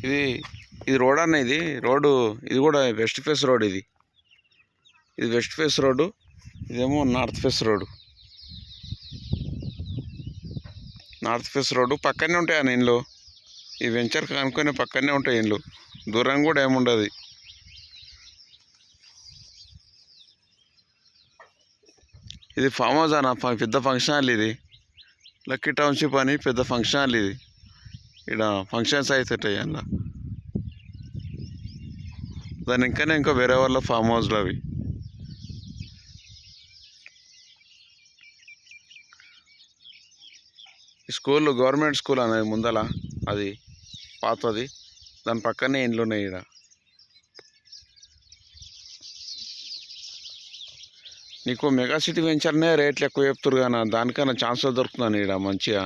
ఇది ఇది రోడ్ అన్న, ఇది రోడ్డు, ఇది కూడా వెస్ట్ ఫేస్ రోడ్. ఇది వెస్ట్ ఫేస్ రోడ్డు, ఇదేమో north face road. North face road పక్కనే ఉంటాయి అన్న ఇండ్లు. ఈ వెంచర్ కనుక్కొని పక్కనే ఉంటాయి ఇండ్లు, దూరం కూడా ఏముండదు. ఇది ఫామ్ హౌస్ అన్న, పెద్ద ఫంక్షన్ హాల్. ఇది లక్కీ టౌన్షిప్ అని పెద్ద ఫంక్షన్ హాల్. ఇది ఇక్కడ ఫంక్షన్స్ అవుతుంటాయి అన్న. దాని ఇంకానే వేరే వాళ్ళ ఫామ్ హౌస్లు అవి. స్కూల్ గవర్నమెంట్ స్కూల్ అనేది ముందల, అది పాతది. దాని పక్కనే ఇండ్లు ఉన్నాయి. ఇక్కడ నీకు మెగా సిటీ వెంచర్నే రేట్లు ఎక్కువ చెప్తురు కానీ దానికన్నా ఛాన్సెస్ దొరుకుతున్నాను ఇక్కడ మంచిగా.